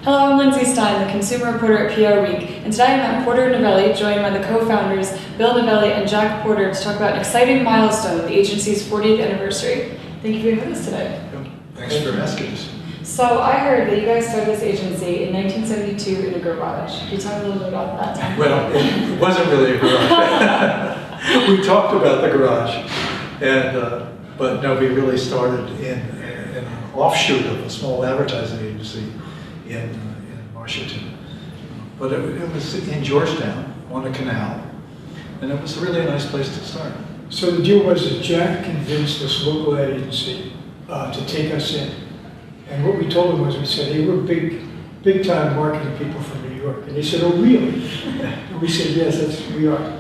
Hello, I'm Lindsay Stein, the consumer reporter at PRWeek, and today I'm at Porter Novelli, joined by the co-founders Bill Novelli and Jack Porter to talk about an exciting milestone, the agency's 40th anniversary. Thank you for being with us today. Thanks for asking us. So I heard that you guys started this agency in 1972 in a garage. Can you tell me a little bit about that time? Well, it wasn't really a garage. We talked about the garage, and but no, we really started in an offshoot of a small advertising agency in Washington. But it was in Georgetown on a canal, and it was really a nice place to start. So the deal was that Jack convinced this local ad agency to take us in. And what we told them was, we said, hey, we're big time marketing people from New York. And they said, oh, really? And we said, yes, we are.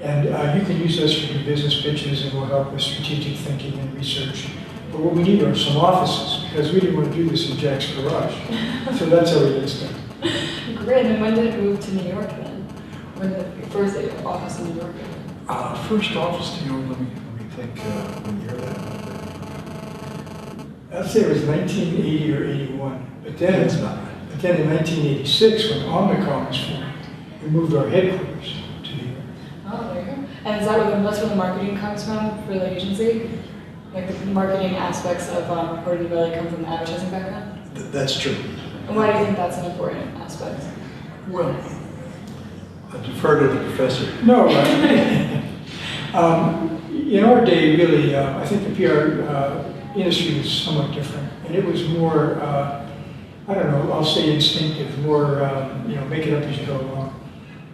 And you can use us for your business pitches, and we'll help with strategic thinking and research. But what we need are some offices, because we didn't want to do this in Jack's garage. So that's how we got started. Great, and when did it move to New York then? When did the first office in New York? First office in New York, let me think what year that was. I'd say it was 1980 or 81. But then, That's not right. But then in 1986, when Omnicom was formed, we moved our headquarters to New York. Oh, there you go. And is that that's where the marketing comes from for the agency? Like the marketing aspects of Porter Novelli come from the advertising background? That's true. And why do you think that's an important aspect? Well, I defer to the professor. No, in our day, really, I think the PR industry was somewhat different, and it was more, I don't know, I'll say instinctive, more, make it up as you go along.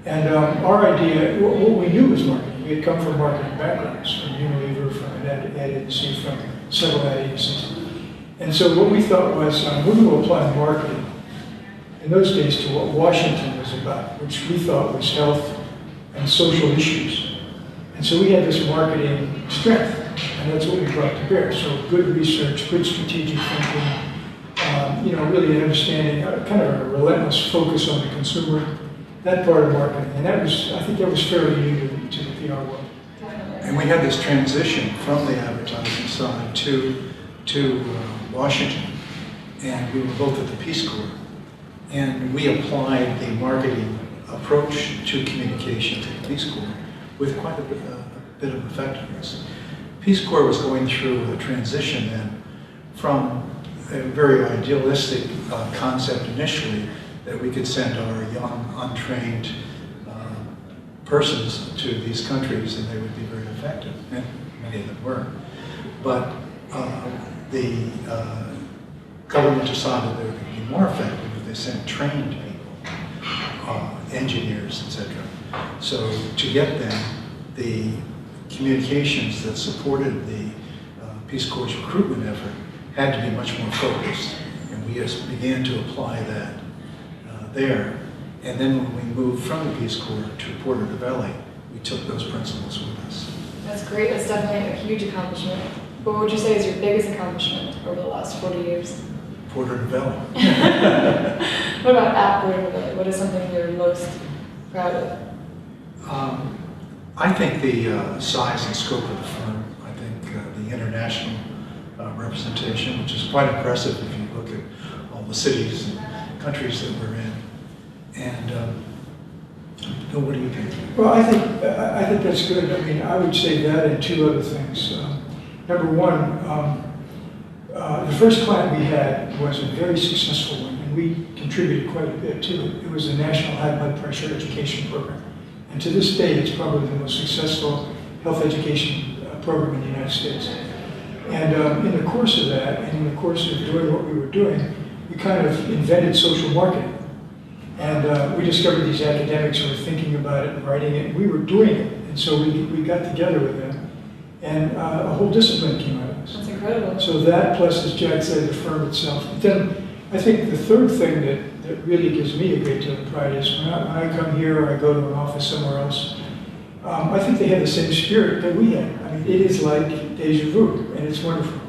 And our idea, what we knew was marketing. We had come from marketing backgrounds, from Unilever, from an ad agency, from several ad agencies. And so what we thought was, we're going to apply marketing in those days to what Washington was about, which we thought was health and social issues. And so we had this marketing strength, and that's what we brought to bear. So good research, good strategic thinking, really understanding, kind of a relentless focus on the consumer, that part of marketing. And that was, I think that was fairly new to the PR world. And we had this transition from the advertising side to Washington, and we were both at the Peace Corps, and we applied the marketing approach to communication to the Peace Corps with quite a bit of effectiveness. Peace Corps was going through a transition then from a very idealistic concept initially that we could send our young, untrained persons to these countries and they would be very effective, and many of them were. But the government decided they would be more effective if they sent trained people, engineers, etc. So to get them, the communications that supported the Peace Corps recruitment effort had to be much more focused, and we just began to apply that there. And then when we moved from the Peace Corps to Porter Novelli, we took those principles with us. That's great. That's definitely a huge accomplishment. But what would you say is your biggest accomplishment over the last 40 years? Porter Novelli. What about at Porter Novelli? What is something you're most proud of? I think the size and scope of the firm. I think the international representation, which is quite impressive if you look at all the cities and countries that we're in. And Bill, what do you think? Well, I think that's good. I mean, I would say that and two other things. Number one, the first client we had was a very successful one, and we contributed quite a bit to it. It was the National High Blood Pressure Education Program. And to this day, it's probably the most successful health education program in the United States. And in the course of that, and in the course of doing what we were doing, we kind of invented social marketing. And we discovered these academics who were thinking about it and writing it, and we were doing it. And so we got together with them, and a whole discipline came out of this. That's incredible. So that, plus, as Jack said, the firm itself. But then I think the third thing that really gives me a great deal of pride is when I come here or I go to an office somewhere else, I think they have the same spirit that we have. I mean, it is like deja vu, and it's wonderful.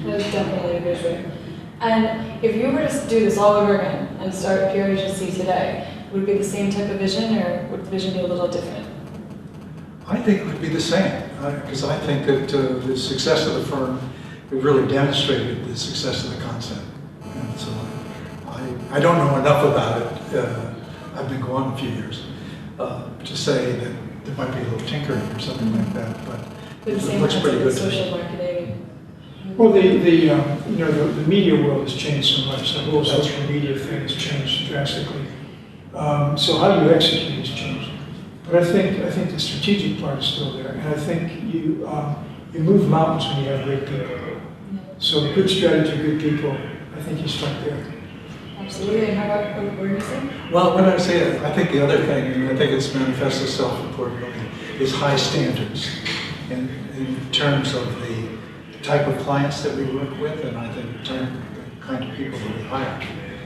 That is definitely a good thing. And if you were to do this all over again and start a PR agency today, would it be the same type of vision, or would the vision be a little different? I think it would be the same, because I think that the success of the firm, we've really demonstrated the success of the concept. And so I don't know enough about it. I've been gone a few years to say that there might be a little tinkering or something like that, but But it the same looks pretty good to social me. marketing. Well, the media world has changed so much. The whole social media thing has changed drastically. So how you execute has changed. But I think the strategic part is still there, and I think you move mountains when you have great people. So good strategy, good people. I think you start there. Absolutely. And how about what were you saying? Well, when I say it, I think the other thing, and I think it's manifests itself importantly, is high standards in terms of the type of clients that we work with, and I think in terms of the kind of people that we hire.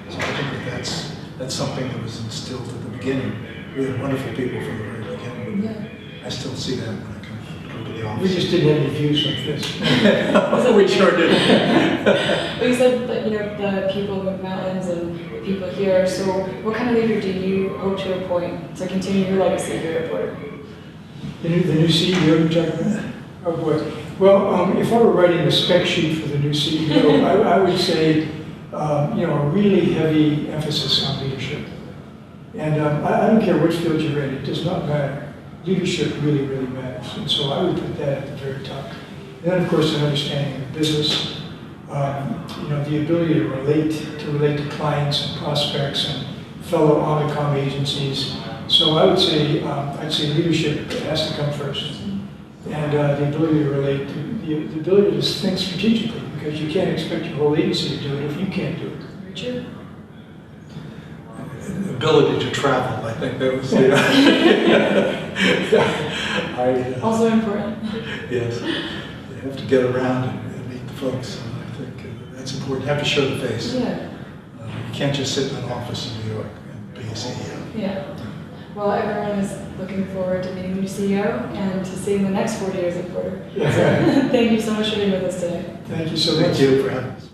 So I think that's something that was instilled at the beginning. We had wonderful people from the very beginning. Yeah. I still see that when I come to the We office. just didn't have any views like this. We sure did. Well, you said that the people move mountains and the people here. So, what kind of leader do you hope to appoint to continue your legacy here at Porter? The new CEO you're talking about? Oh boy. Well, if I were writing a spec sheet for the new CEO, I would say, a really heavy emphasis on leadership. And I don't care which field you're in, it does not matter. Leadership really, really matters. And so I would put that at the very top. And then, of course, an understanding of business, the ability to relate to clients and prospects and fellow Omnicom agencies. So I would say, leadership has to come first. And the ability to relate, the ability to think strategically, because you can't expect your whole agency to do it if you can't do it. Very true. Ability to travel, I think that was the... Also important. Yes, you have to get around and meet the folks, and I think that's important. You have to show the face. Yeah. You can't just sit in an office in New York and be a CEO. Yeah. Well, everyone is looking forward to meeting the new CEO and to seeing the next 40 years at Porter. Yeah. Thank you so much for being with us today. Thank you so much. Thank you for having us.